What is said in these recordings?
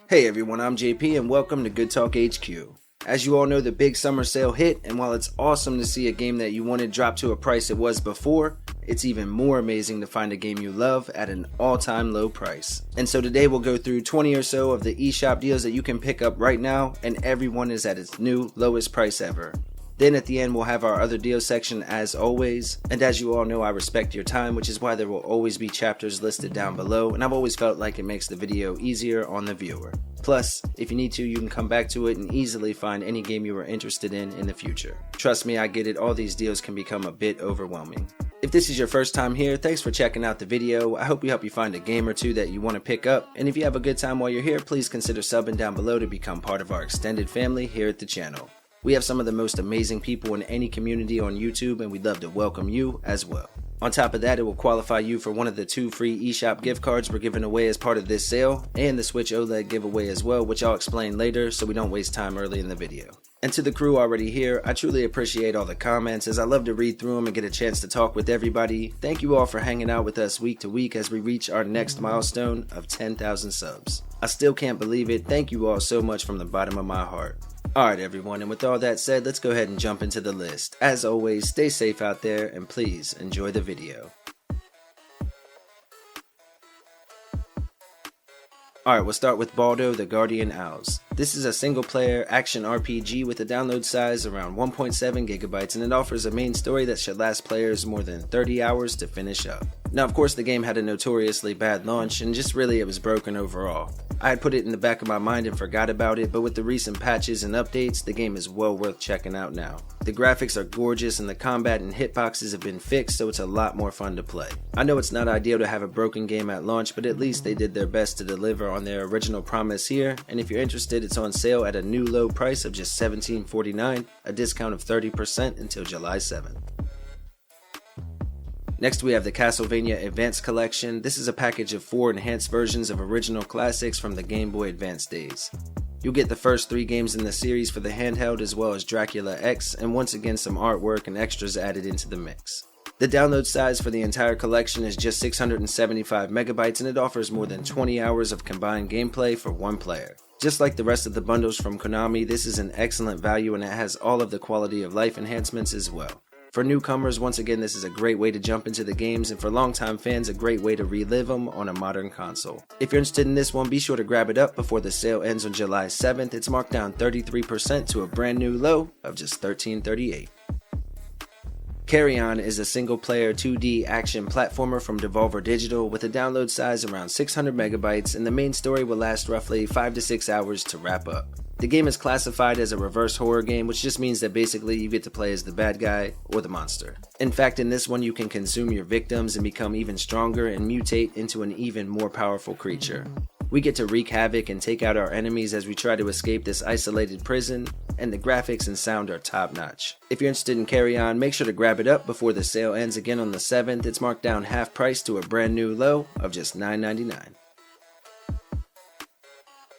Hey everyone, I'm JP and welcome to GoodTalkHQ. As you all know, the big summer sale hit, and while it's awesome to see a game that you wanted drop to a price it was before, it's even more amazing to find a game you love at an all-time low price. And so today we'll go through 20 or so of the eShop deals that you can pick up right now, and everyone is at its new lowest price ever. Then at the end we'll have our other deals section as always, and as you all know I respect your time, which is why there will always be chapters listed down below, and I've always felt like it makes the video easier on the viewer. Plus, if you need to, you can come back to it and easily find any game you are interested in the future. Trust me, I get it, all these deals can become a bit overwhelming. If this is your first time here, thanks for checking out the video. I hope we help you find a game or two that you want to pick up, and if you have a good time while you're here, please consider subbing down below to become part of our extended family here at the channel. We have some of the most amazing people in any community on YouTube, and we'd love to welcome you as well. On top of that, it will qualify you for one of the 2 free eShop gift cards we're giving away as part of this sale, and the Switch OLED giveaway as well, which I'll explain later so we don't waste time early in the video. And to the crew already here, I truly appreciate all the comments, as I love to read through them and get a chance to talk with everybody. Thank you all for hanging out with us week to week as we reach our next milestone of 10,000 subs. I still can't believe it. Thank you all so much from the bottom of my heart. Alright everyone, and with all that said, let's go ahead and jump into the list. As always, stay safe out there and please enjoy the video. Alright, we'll start with Baldo, the Guardian Owls. This is a single-player action RPG with a download size around 1.7 gigabytes, and it offers a main story that should last players more than 30 hours to finish up. Now of course the game had a notoriously bad launch, and just really it was broken overall. I had put it in the back of my mind and forgot about it, but with the recent patches and updates, the game is well worth checking out now. The graphics are gorgeous and the combat and hitboxes have been fixed, so it's a lot more fun to play. I know it's not ideal to have a broken game at launch, but at least they did their best to deliver on their original promise here, and if you're interested, it's on sale at a new low price of just $17.49, a discount of 30% until July 7th. Next we have the Castlevania Advance Collection. This is a package of 4 enhanced versions of original classics from the Game Boy Advance days. You'll get the first 3 games in the series for the handheld, as well as Dracula X, and once again some artwork and extras added into the mix. The download size for the entire collection is just 675 megabytes, and it offers more than 20 hours of combined gameplay for one player. Just like the rest of the bundles from Konami, this is an excellent value and it has all of the quality of life enhancements as well. For newcomers, once again, this is a great way to jump into the games, and for longtime fans, a great way to relive them on a modern console. If you're interested in this one, be sure to grab it up before the sale ends on July 7th. It's marked down 33% to a brand new low of just $13.38. CARRION is a single-player 2D action platformer from Devolver Digital with a download size around 600 megabytes, and the main story will last roughly 5 to 6 hours to wrap up. The game is classified as a reverse horror game, which just means that basically you get to play as the bad guy or the monster. In fact, in this one you can consume your victims and become even stronger and mutate into an even more powerful creature. We get to wreak havoc and take out our enemies as we try to escape this isolated prison, and the graphics and sound are top notch. If you're interested in CARRION, make sure to grab it up before the sale ends again on the 7th. It's marked down half price to a brand new low of just $9.99.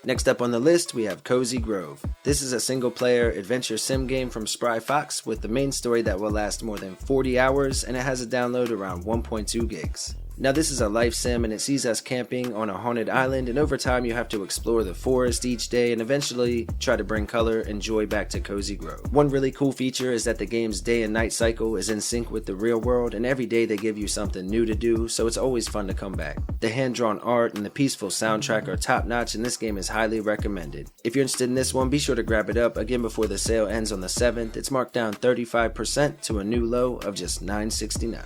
Next up on the list, we have Cozy Grove. This is a single-player adventure sim game from Spry Fox with the main story that will last more than 40 hours, and it has a download around 1.2 gigs. Now this is a life sim and it sees us camping on a haunted island, and over time you have to explore the forest each day and eventually try to bring color and joy back to Cozy Grove. One really cool feature is that the game's day and night cycle is in sync with the real world, and every day they give you something new to do, so it's always fun to come back. The hand-drawn art and the peaceful soundtrack are top notch, and this game is highly recommended. If you're interested in this one, be sure to grab it up again before the sale ends on the 7th. It's marked down 35% to a new low of just $9.69.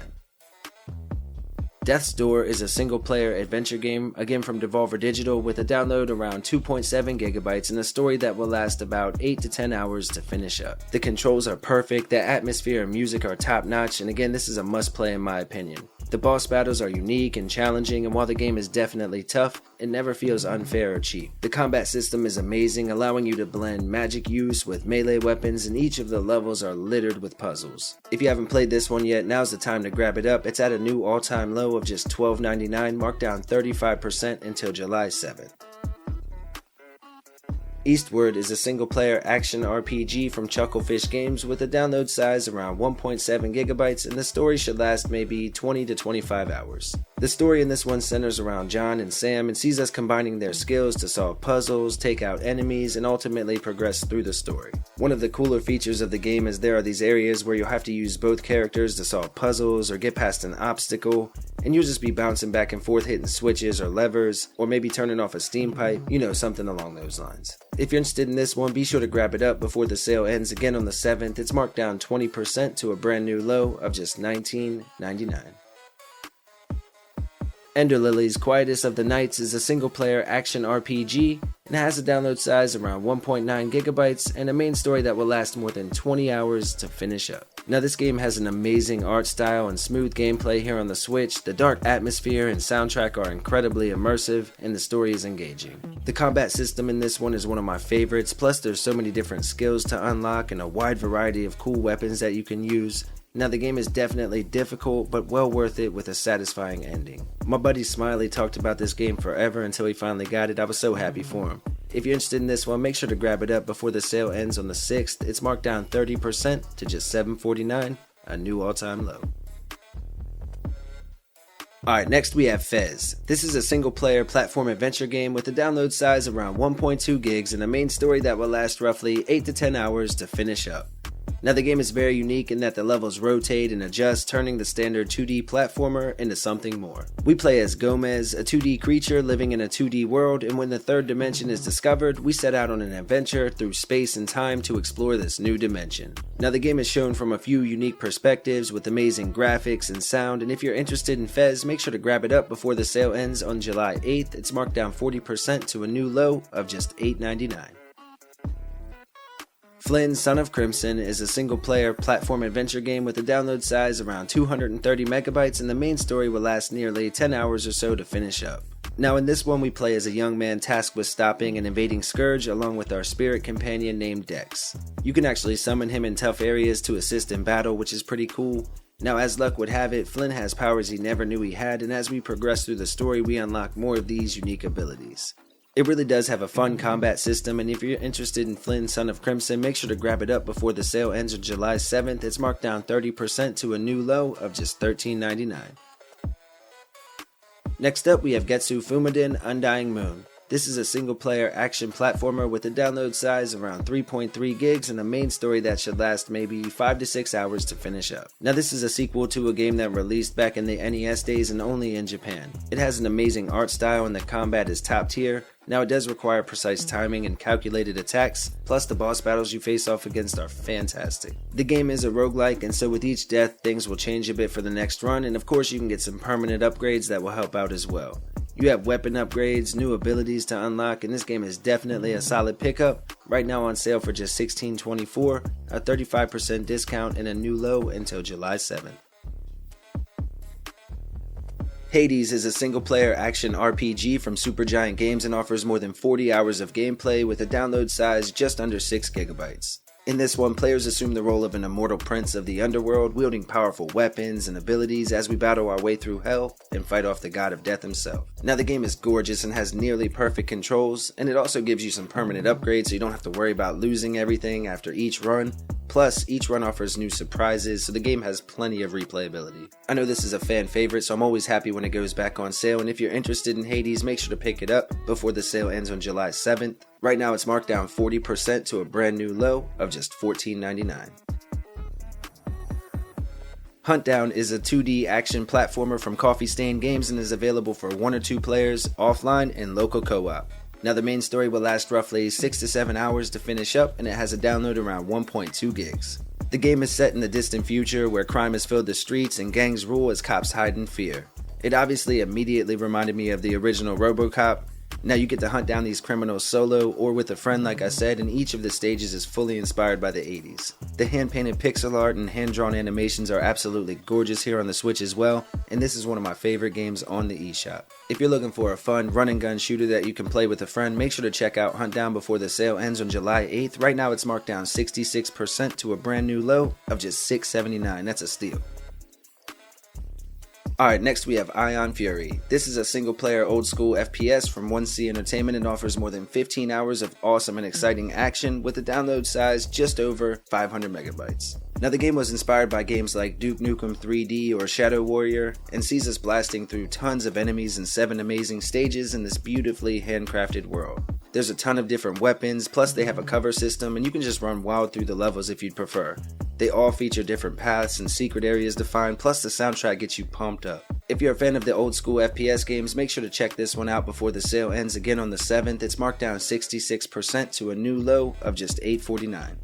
Death's Door is a single-player adventure game, again from Devolver Digital, with a download around 2.7 gigabytes and a story that will last about 8 to 10 hours to finish up. The controls are perfect, the atmosphere and music are top-notch, and again this is a must-play in my opinion. The boss battles are unique and challenging, and while the game is definitely tough, it never feels unfair or cheap. The combat system is amazing, allowing you to blend magic use with melee weapons, and each of the levels are littered with puzzles. If you haven't played this one yet, now's the time to grab it up. It's at a new all-time low of just $12.99, marked down 35% until July 7th. Eastward is a single-player action RPG from Chucklefish Games with a download size around 1.7 gigabytes, and the story should last maybe 20 to 25 hours. The story in this one centers around John and Sam and sees us combining their skills to solve puzzles, take out enemies, and ultimately progress through the story. One of the cooler features of the game is there are these areas where you'll have to use both characters to solve puzzles or get past an obstacle, and you'll just be bouncing back and forth hitting switches or levers, or maybe turning off a steam pipe, something along those lines. If you're interested in this one, be sure to grab it up before the sale ends again on the 7th. It's marked down 20% to a brand new low of just $19.99. Ender Lilies Quietus of the Nights is a single-player action RPG and has a download size around 1.9 gigabytes and a main story that will last more than 20 hours to finish up. Now this game has an amazing art style and smooth gameplay here on the Switch. The dark atmosphere and soundtrack are incredibly immersive and the story is engaging. The combat system in this one is one of my favorites, plus there's so many different skills to unlock and a wide variety of cool weapons that you can use. Now the game is definitely difficult, but well worth it with a satisfying ending. My buddy Smiley talked about this game forever until he finally got it. I was so happy for him. If you're interested in this one, make sure to grab it up before the sale ends on the 6th. It's marked down 30% to just $7.49, a new all-time low. Alright, next we have Fez. This is a single-player platform adventure game with a download size around 1.2 gigs and a main story that will last roughly 8 to 10 hours to finish up. Now the game is very unique in that the levels rotate and adjust, turning the standard 2D platformer into something more. We play as Gomez, a 2D creature living in a 2D world, and when the third dimension is discovered, we set out on an adventure through space and time to explore this new dimension. Now the game is shown from a few unique perspectives with amazing graphics and sound, and if you're interested in Fez, make sure to grab it up before the sale ends on July 8th. It's marked down 40% to a new low of just $8.99. Flynn, Son of Crimson is a single-player platform adventure game with a download size around 230 megabytes and the main story will last nearly 10 hours or so to finish up. Now in this one we play as a young man tasked with stopping and invading Scourge along with our spirit companion named Dex. You can actually summon him in tough areas to assist in battle, which is pretty cool. Now as luck would have it, Flynn has powers he never knew he had, and as we progress through the story we unlock more of these unique abilities. It really does have a fun combat system, and if you're interested in Flynn, Son of Crimson, make sure to grab it up before the sale ends on July 7th. It's marked down 30% to a new low of just $13.99. Next up we have GetsuFumaDen Undying Moon. This is a single-player action platformer with a download size around 3.3 gigs and a main story that should last maybe 5 to 6 hours to finish up. Now this is a sequel to a game that released back in the NES days and only in Japan. It has an amazing art style and the combat is top tier. Now it does require precise timing and calculated attacks, plus the boss battles you face off against are fantastic. The game is a roguelike, and so with each death things will change a bit for the next run, and of course you can get some permanent upgrades that will help out as well. You have weapon upgrades, new abilities to unlock, and this game is definitely a solid pickup. Right now on sale for just $16.24, a 35% discount and a new low until July 7th. Hades is a single-player action RPG from Supergiant Games and offers more than 40 hours of gameplay with a download size just under 6 gigabytes. In this one, players assume the role of an immortal prince of the underworld, wielding powerful weapons and abilities as we battle our way through hell and fight off the god of death himself. Now the game is gorgeous and has nearly perfect controls, and it also gives you some permanent upgrades so you don't have to worry about losing everything after each run. Plus, each run offers new surprises, so the game has plenty of replayability. I know this is a fan favorite, so I'm always happy when it goes back on sale, and if you're interested in Hades, make sure to pick it up before the sale ends on July 7th. Right now it's marked down 40% to a brand new low of just $14.99. Huntdown is a 2D action platformer from Coffee Stain Games and is available for 1 or 2 players, offline, and local co-op. Now the main story will last roughly 6 to 7 hours to finish up, and it has a download around 1.2 gigs. The game is set in the distant future where crime has filled the streets and gangs rule as cops hide in fear. It obviously immediately reminded me of the original RoboCop. Now you get to hunt down these criminals solo or with a friend like I said, and each of the stages is fully inspired by the 80s. The hand-painted pixel art and hand-drawn animations are absolutely gorgeous here on the Switch as well, and this is one of my favorite games on the eShop. If you're looking for a fun run-and-gun shooter that you can play with a friend, make sure to check out Huntdown before the sale ends on July 8th. Right now it's marked down 66% to a brand new low of just $6.79. That's a steal. Alright, next we have Ion Fury. This is a single player old school FPS from 1C Entertainment and offers more than 15 hours of awesome and exciting action with a download size just over 500 megabytes. Now the game was inspired by games like Duke Nukem 3D or Shadow Warrior and sees us blasting through tons of enemies and 7 amazing stages in this beautifully handcrafted world. There's a ton of different weapons, plus they have a cover system and you can just run wild through the levels if you'd prefer. They all feature different paths and secret areas to find, plus the soundtrack gets you pumped up. If you're a fan of the old school FPS games, make sure to check this one out before the sale ends again on the 7th. It's marked down 66% to a new low of just $8.49.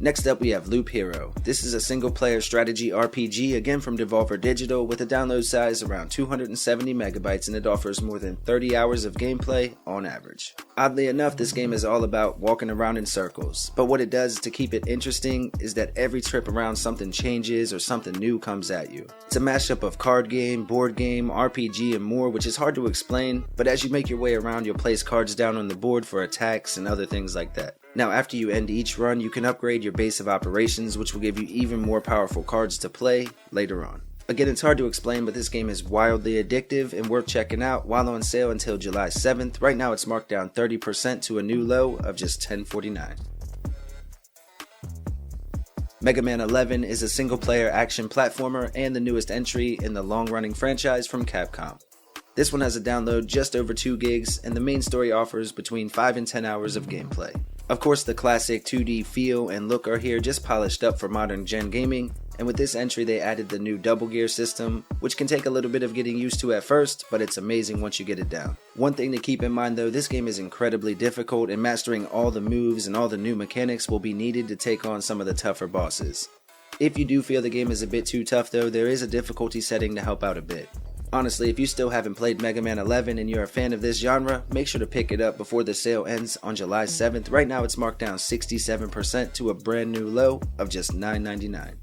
Next up we have Loop Hero. This is a single player strategy RPG again from Devolver Digital with a download size around 270 megabytes and it offers more than 30 hours of gameplay on average. Oddly enough, this game is all about walking around in circles, but what it does to keep it interesting is that every trip around something changes or something new comes at you. It's a mashup of card game, board game, RPG and more, which is hard to explain, but as you make your way around you'll place cards down on the board for attacks and other things like that. Now after you end each run, you can upgrade your base of operations, which will give you even more powerful cards to play later on. Again, it's hard to explain, but this game is wildly addictive and worth checking out while on sale until July 7th. Right now it's marked down 30% to a new low of just $10.49. Mega Man 11 is a single player action platformer and the newest entry in the long-running franchise from Capcom. This one has a download just over 2 gigs and the main story offers between 5 and 10 hours of gameplay. Of course, the classic 2D feel and look are here just polished up for modern gen gaming, and with this entry they added the new double gear system, which can take a little bit of getting used to at first, but it's amazing once you get it down. One thing to keep in mind though, this game is incredibly difficult and mastering all the moves and all the new mechanics will be needed to take on some of the tougher bosses. If you do feel the game is a bit too tough though, there is a difficulty setting to help out a bit. Honestly, if you still haven't played Mega Man 11 and you're a fan of this genre, make sure to pick it up before the sale ends on July 7th. Right now it's marked down 67% to a brand new low of just $9.99.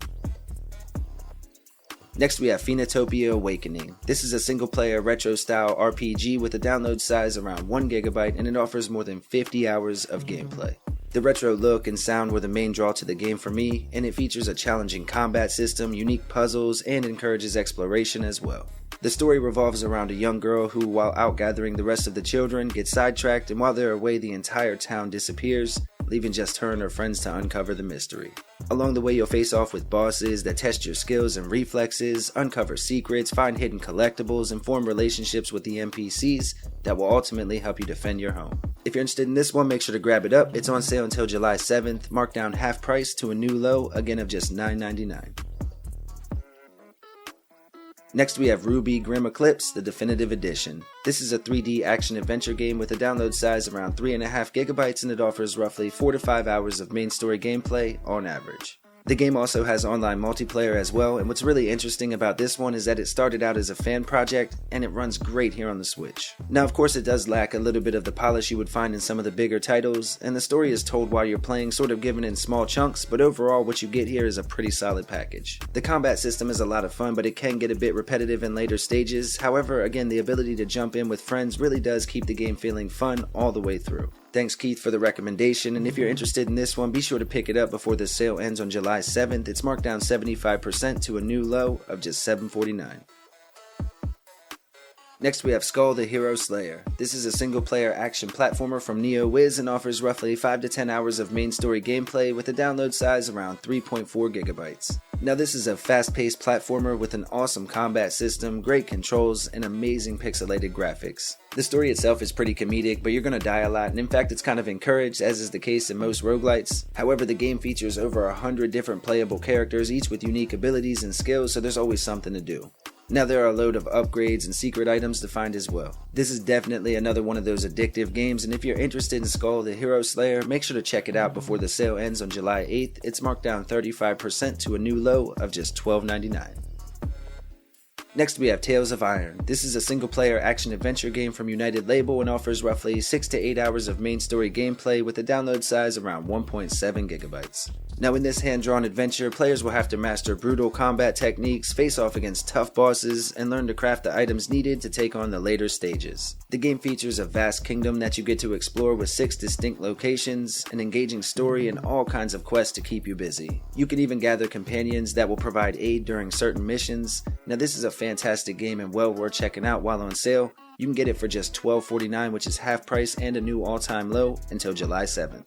Next we have Phoenotopia Awakening. This is a single player retro style RPG with a download size around 1 gigabyte and it offers more than 50 hours of gameplay. The retro look and sound were the main draw to the game for me, and it features a challenging combat system, unique puzzles, and encourages exploration as well. The story revolves around a young girl who, while out gathering the rest of the children, gets sidetracked, and while they're away the entire town disappears, leaving just her and her friends to uncover the mystery. Along the way you'll face off with bosses that test your skills and reflexes, uncover secrets, find hidden collectibles, and form relationships with the NPCs that will ultimately help you defend your home. If you're interested in this one, make sure to grab it up. It's on sale until July 7th, marked down half price to a new low, again of just $9.99. Next we have RWBY Grimm Eclipse, the Definitive Edition. This is a 3D action-adventure game with a download size around 3.5 gigabytes and it offers roughly 4 to 5 hours of main story gameplay on average. The game also has online multiplayer as well, and what's really interesting about this one is that it started out as a fan project and it runs great here on the Switch. Now of course it does lack a little bit of the polish you would find in some of the bigger titles, and the story is told while you're playing, sort of given in small chunks, but overall what you get here is a pretty solid package. The combat system is a lot of fun, but it can get a bit repetitive in later stages. However, again, the ability to jump in with friends really does keep the game feeling fun all the way through. Thanks Keith for the recommendation, and if you're interested in this one, be sure to pick it up before the sale ends on July 7th. It's marked down 75% to a new low of just $7.49. Next we have Skul the Hero Slayer. This is a single player action platformer from NeoWiz and offers roughly 5 to 10 hours of main story gameplay with a download size around 3.4 gigabytes. Now this is a fast-paced platformer with an awesome combat system, great controls, and amazing pixelated graphics. The story itself is pretty comedic, but you're gonna die a lot, and in fact it's kind of encouraged, as is the case in most roguelites. However, the game features over 100 different playable characters, each with unique abilities and skills, so there's always something to do. Now there are a load of upgrades and secret items to find as well. This is definitely another one of those addictive games, and if you're interested in Skul the Hero Slayer, make sure to check it out before the sale ends on July 8th. It's marked down 35% to a new low of just $12.99. Next we have Tales of Iron. This is a single player action adventure game from United Label and offers roughly 6 to 8 hours of main story gameplay with a download size around 1.7 gigabytes. Now in this hand-drawn adventure, players will have to master brutal combat techniques, face off against tough bosses, and learn to craft the items needed to take on the later stages. The game features a vast kingdom that you get to explore with 6 distinct locations, an engaging story, and all kinds of quests to keep you busy. You can even gather companions that will provide aid during certain missions. Now this is a fantastic game and well worth checking out while on sale. You can get it for just $12.49, which is half price and a new all-time low until July 7th.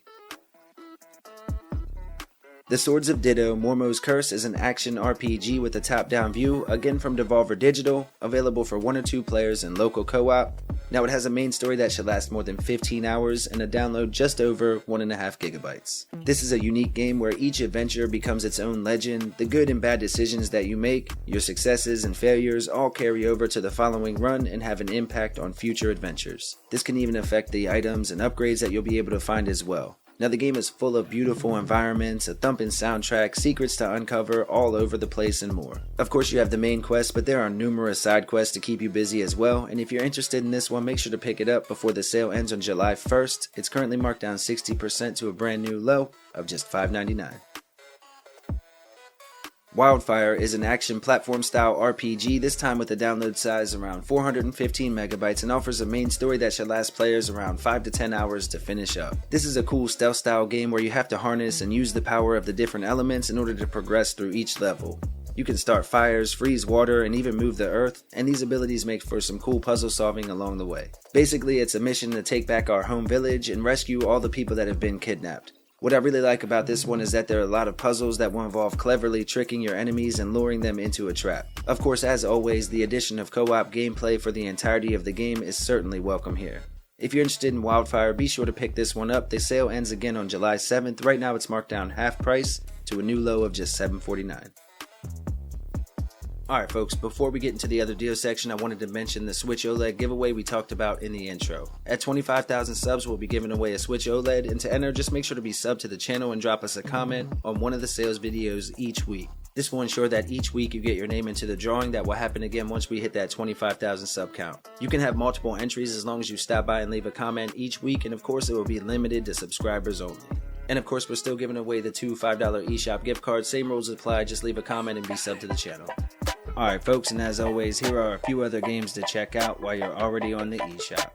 The Swords of Ditto, Mormo's Curse is an action RPG with a top-down view, again from Devolver Digital, available for 1 or 2 players in local co-op. Now it has a main story that should last more than 15 hours and a download just over 1.5 gigabytes. This is a unique game where each adventure becomes its own legend. The good and bad decisions that you make, your successes and failures all carry over to the following run and have an impact on future adventures. This can even affect the items and upgrades that you'll be able to find as well. Now the game is full of beautiful environments, a thumping soundtrack, secrets to uncover all over the place and more. Of course you have the main quest, but there are numerous side quests to keep you busy as well, and if you're interested in this one, make sure to pick it up before the sale ends on July 1st. It's currently marked down 60% to a brand new low of just $5.99. Wildfire is an action platform style RPG, this time with a download size around 415 megabytes and offers a main story that should last players around 5 to 10 hours to finish up. This is a cool stealth style game where you have to harness and use the power of the different elements in order to progress through each level. You can start fires, freeze water, and even move the earth, and these abilities make for some cool puzzle solving along the way. Basically, it's a mission to take back our home village and rescue all the people that have been kidnapped. What I really like about this one is that there are a lot of puzzles that will involve cleverly tricking your enemies and luring them into a trap. Of course, as always, the addition of co-op gameplay for the entirety of the game is certainly welcome here. If you're interested in Wildfire, be sure to pick this one up. The sale ends again on July 7th. Right now it's marked down half price to a new low of just $7.49. Alright folks, before we get into the other deal section, I wanted to mention the Switch OLED giveaway we talked about in the intro. At 25,000 subs, we'll be giving away a Switch OLED, and to enter, just make sure to be subbed to the channel and drop us a comment on one of the sales videos each week. This will ensure that each week you get your name into the drawing that will happen again once we hit that 25,000 sub count. You can have multiple entries as long as you stop by and leave a comment each week, and of course it will be limited to subscribers only. And of course we're still giving away the 2 $5 eShop gift cards, same rules apply, just leave a comment and be subbed to the channel. Alright folks, and as always, here are a few other games to check out while you're already on the eShop.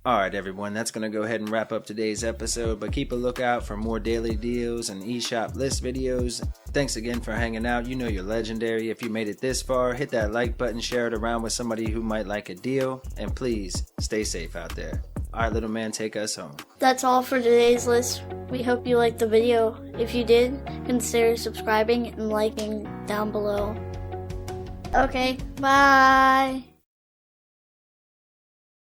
Alright everyone, that's going to go ahead and wrap up today's episode, but keep a lookout for more daily deals and eShop list videos. Thanks again for hanging out. You know you're legendary. If you made it this far, hit that like button, share it around with somebody who might like a deal, and please stay safe out there. Alright little man, take us home. That's all for today's list. We hope you liked the video. If you did, consider subscribing and liking down below. Okay, bye!